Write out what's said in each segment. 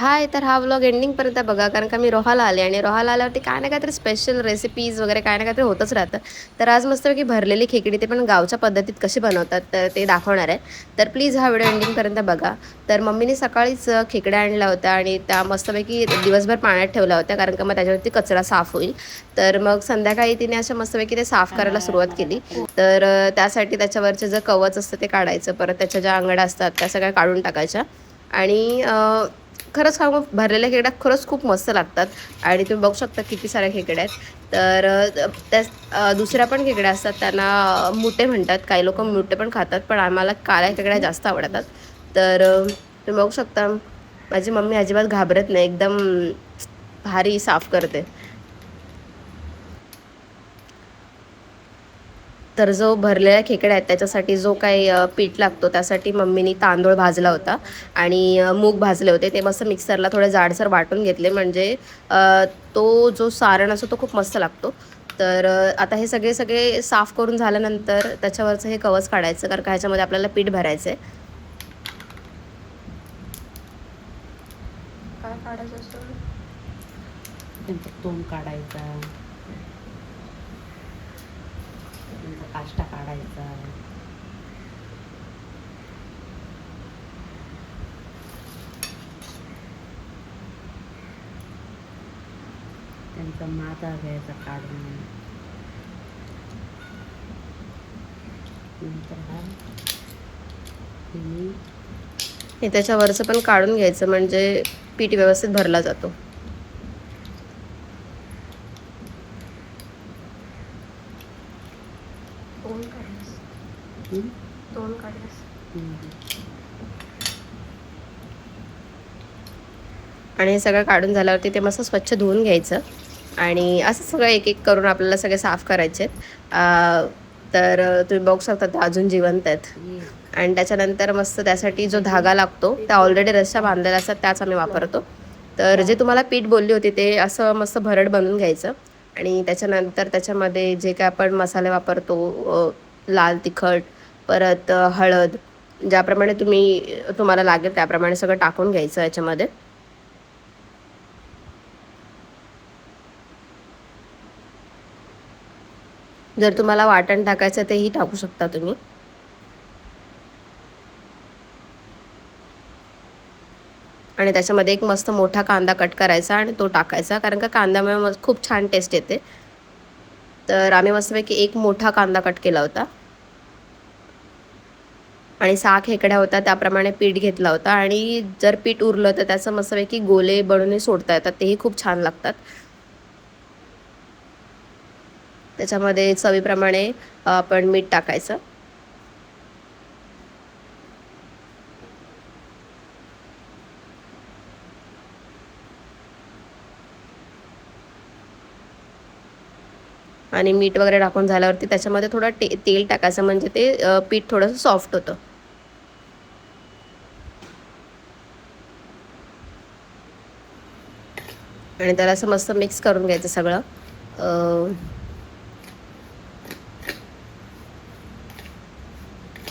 हाय, तर हा व्लॉग एंडिंगपर्यंत बघा, कारण का मी रोहाला आले आणि रोहाला आल्यावरती काय ना काहीतरी स्पेशल रेसिपीज वगैरे काय ना काहीतरी होतच राहतं. तर आज मस्तपैकी भरलेली खेकडी ते पण गावच्या पद्धतीत कशी बनवतात तर ते दाखवणार आहे. तर प्लीज हा व्हिडिओ एंडिंगपर्यंत बघा. तर मम्मीने सकाळीच खेकड्या आणल्या होत्या आणि त्या मस्तपैकी दिवसभर पाण्यात ठेवल्या होत्या, कारण का मग त्याच्यावरती कचरा साफ होईल. तर मग संध्याकाळी तिने अशा मस्तपैकी ते साफ करायला सुरुवात केली. तर त्यासाठी त्याच्यावरचे जे कवच असतं ते काढायचं, परत त्याच्या ज्या अंगड्या असतात त्या सगळ्या काढून टाकायच्या. आणि खरंच सांगू, भरलेल्या खेकड्या खरंच खूप मस्त लागतात. आणि तुम्ही बघू शकता किती साऱ्या खेकड्या आहेत. तर त्या दुसऱ्या पण खेकड्या असतात, त्यांना मुटे म्हणतात. काही लोकं मुटे पण खातात, पण आम्हाला काळ्या खेकड्या जास्त आवडतात. तर तुम्ही बघू शकता, माझी मम्मी अजिबात घाबरत नाही, एकदम भारी साफ करते. तर जो भरलेल्या खेकड्या आहेत त्याच्यासाठी जो काही पीठ लागतो, त्यासाठी मम्मीनी तांदूळ भाजला होता आणि मूग भाजले होते. ते मस्त मिक्सरला थोडे जाडसर वाटून घेतले, म्हणजे तो जो सारण असतो तो खूप मस्त लागतो. तर आता हे सगळे सगळे साफ करून झाल्यानंतर त्याच्यावरचं हे कवच काढायचं, कारण का ह्याच्यामध्ये आपल्याला पीठ भरायचं आहे. काय काढायचं असतं? त्यांचा तोंड काढायचा, त्यांचा काष्टा काढायचा. त्यांचा मादा घ्यायचा काढून. नंतर हा तिन्ही हे त्याच्यावरचं पण काढून घ्यायचं, म्हणजे पीठ व्यवस्थित भरला जातो. तोंड काढल्यास, तोंड काढल्यास. आणि हे सगळं काढून झाल्यावरती ते मस्त स्वच्छ धुवून घ्यायचं. आणि असं सगळं एक एक करून आपल्याला सगळे साफ करायचे आहेत. तर तुम्ही बघू शकता ते अजून जिवंत आहेत. आणि त्याच्यानंतर मस्त त्यासाठी जो धागा लागतो, त्या ऑलरेडी रस्स्या बांधलेल्या असतात त्याच आम्ही वापरतो. तर जे तुम्हाला पीठ बोलली होती ते असं मस्त भरड बनवून घ्यायचं. आणि त्याच्यानंतर त्याच्यामध्ये जे काय आपण मसाले वापरतो, लाल तिखट, परत हळद, ज्याप्रमाणे तुम्हाला लागेल त्याप्रमाणे सगळं टाकून घ्यायचं याच्यामध्ये. जर तुम्हाला वाटण टाकायचं तेही टाकू शकता तुम्ही. आणि त्याच्यामध्ये एक मस्त मोठा कांदा कट करायचा आणि तो टाकायचा, कारण का कांद्यामुळे खूप छान टेस्ट येते. तर आम्ही मस्तपैकी एक मोठा कांदा कट केला होता. आणि 6 खेकड्या होत्या त्याप्रमाणे पीठ घेतला होता. आणि जर पीठ उरलं तर त्याचं मस्तपैकी गोले बनवून सोडता येतात, तेही खूप छान लागतात. त्याच्यामध्ये चवीप्रमाणे आपण मीठ टाकायचं. आणि मीठ वगैरे टाकून झाल्यावरती त्याच्यामध्ये थोडं तेल टाकायचं, म्हणजे ते पीठ थोडंसं सॉफ्ट होतं. आणि त्याला असं मस्त मिक्स करून घ्यायचं सगळं.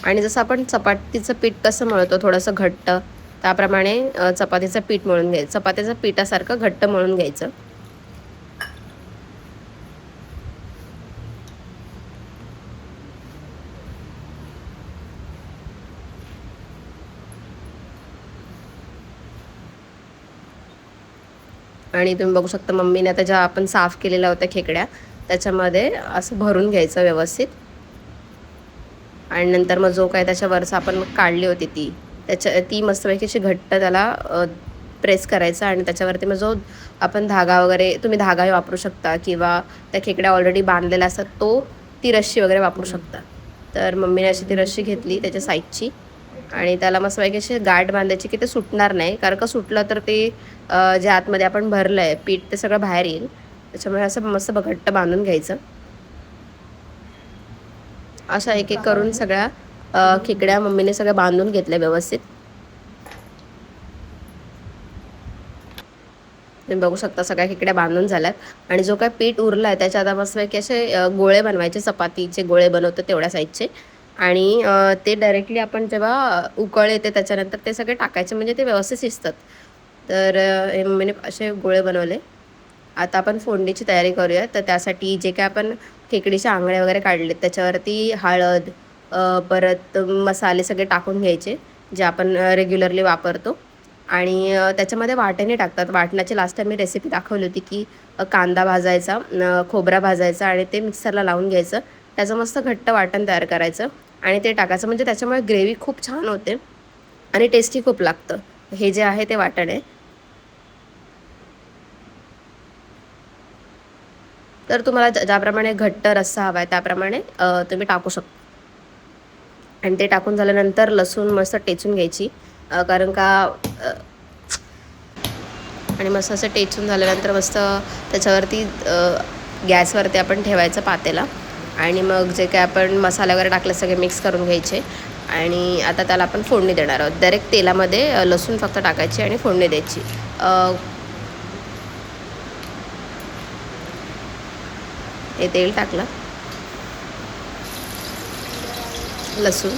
आणि जसं आपण चपातीचं पीठ कसं मळतो थोडंसं घट्ट, त्याप्रमाणे चपातीचं पीठ मळून घ्यायचं. चपातीचं पिठासारखं घट्ट मळून घ्यायचं. आणि तुम्ही बघू शकता मम्मीने आता ज्या आपण साफ केलेल्या होत्या खेकड्या त्याच्यामध्ये असं भरून घ्यायचं व्यवस्थित. आणि नंतर मग जो काय त्याच्यावरचं आपण काढली होती ती मस्तपैकी अशी घट्ट त्याला प्रेस करायचा. आणि त्याच्यावरती मग जो आपण धागा वगैरे, तुम्ही धागाही वापरू शकता किंवा त्या खेकड्या ऑलरेडी बांधलेल्या असतात ती रस्सी वगैरे वापरू शकता. तर मम्मीने अशी ती रस्सी घेतली त्याच्या साईडची आणि त्याला मस्तपैकी अशी गाठ बांधायची की ते सुटणार नाही, कारण का सुटलं तर ते जे आतमध्ये आपण भरलं आहे पीठ ते सगळं बाहेर येईल. त्याच्यामुळे असं मस्त घट्ट बांधून घ्यायचं. अशा एक एक करून सगळ्या खेकड्या मम्मीने सगळ्या बांधून घेतल्या व्यवस्थित. तुम्ही बघू शकता सगळ्या खेकड्या बांधून झाल्यात. आणि जो काय पीठ उरला आहे त्याच्यात आता मस्तपैकी असे गोळे बनवायचे, चपातीचे गोळे बनवतो तेवढ्या साईजचे. आणि ते डायरेक्टली आपण जेव्हा उकळ येते त्याच्यानंतर ते सगळे टाकायचे, म्हणजे ते व्यवस्थित शिजतात. तर हे मम्मीने असे गोळे बनवले. आता आपण फोडणीची तयारी करूया. तर त्यासाठी जे काय आपण खेकडीचे आंगळे वगैरे काढले त्याच्यावरती हळद, परत मसाले सगळे टाकून घ्यायचे जे आपण रेग्युलरली वापरतो. आणि त्याच्यामध्ये वाटणे टाकतात. वाटणाची लास्ट टाईम मी रेसिपी दाखवली होती की कांदा भाजायचा, खोबरा भाजायचा आणि ते मिक्सरला लावून घ्यायचं. त्याचं मस्त घट्ट वाटण तयार करायचं आणि ते टाकायचं, म्हणजे त्याच्यामुळे ग्रेव्ही खूप छान होते आणि टेस्टी खूप लागतं. हे जे आहे ते वाटण आहे. तर तुम्हाला ज्याप्रमाणे घट्ट रस्सा हवा आहे त्याप्रमाणे तुम्ही टाकू शकता. आणि ते टाकून झाल्यानंतर लसूण मस्त टेचून घ्यायची, कारण का आणि मस्त असं टेचून झाल्यानंतर मस्त त्याच्यावरती गॅसवरती आपण ठेवायचं पातेला. आणि मग जे काय आपण मसाले वगैरे टाकले सगळे मिक्स करून घ्यायचे. आणि आता त्याला आपण फोडणी देणार आहोत. डायरेक्ट तेलामध्ये लसूण फक्त टाकायची आणि फोडणी द्यायची. हे तेल टाकलं, लसूण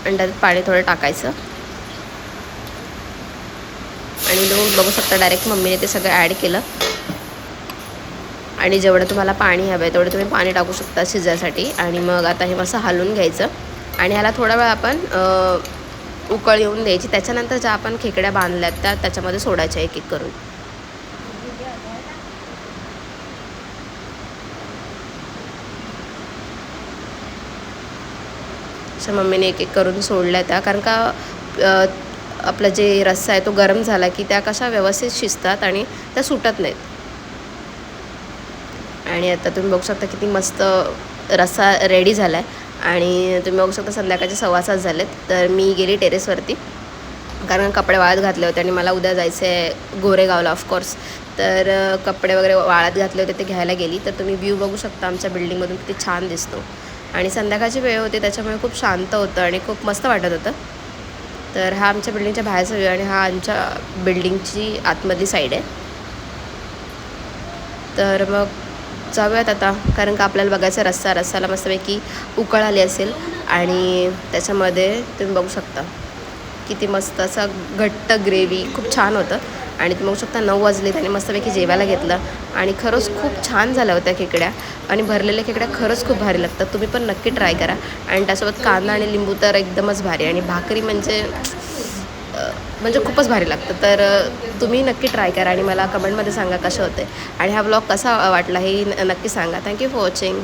आणि त्यात पाणी थोडं टाकायचं. आणि तुम्ही बघू शकता डायरेक्ट मम्मीने ते सगळं ॲड केलं. आणि जेवढं तुम्हाला पाणी हवं आहे तेवढं तुम्ही पाणी टाकू शकता शिजायसाठी. आणि मग आता हे मस्त हलवून घ्यायचं आणि ह्याला थोडा वेळ आपण उकळ येऊन द्यायची. त्याच्यानंतर ज्या आपण खेकड्या बांधल्यात त्याच्यामध्ये सोडायच्या एक एक करून. अशा मम्मीने एक एक करून सोडल्या त्या, कारण का आपला जे रस्सा आहे तो गरम झाला की त्या कशा व्यवस्थित शिजतात आणि त्या सुटत नाहीत. आणि आता तुम्ही बघू शकता किती मस्त रस्सा रेडी झाला आहे. आणि तुम्ही बघू शकता संध्याकाळचे 6:15 झालेत. तर मी गेली टेरेसवरती, कारण कपडे वाळत घातले होते आणि मला उद्या जायचं आहे गोरेगावला ऑफकोर्स. तर कपडे वगैरे वाळत घातले होते ते घ्यायला गेली. तर तुम्ही व्ह्यू बघू शकता आमच्या बिल्डिंगमधून किती छान दिसतो. आणि संध्याकाळची वेळ होती त्याच्यामुळे खूप शांत होतं आणि खूप मस्त वाटत होतं. तर हा आमच्या बिल्डिंगच्या बाहेरचा व्ह्यू आणि हा आमच्या बिल्डिंगची आतमधली साईड आहे. तर मग जाऊयात आता, कारण का आपल्याला बघायचं रस्साला मस्तपैकी उकळ आली असेल. आणि त्याच्यामध्ये तुम्ही बघू शकता किती मस्त असं घट्ट ग्रेव्ही खूप छान होतं. आणि तुम्ही बघू शकता 9 वाजले त्याने मस्तपैकी जेवायला घेतलं. आणि खरंच खूप छान झाल्या होत्या खेकड्या. आणि भरलेल्या खेकड्या खरंच खूप भारी लागतात. तुम्ही पण नक्की ट्राय करा. आणि त्यासोबत कांदा आणि लिंबू तर एकदमच भारी. आणि भाकरी म्हणजे खूपच भारी लागतं. तर तुम्ही नक्की ट्राय करा आणि मला कमेंटमध्ये सांगा कसे होते. आणि हा व्लॉग कसा वाटला हे नक्की सांगा. Thank you for watching.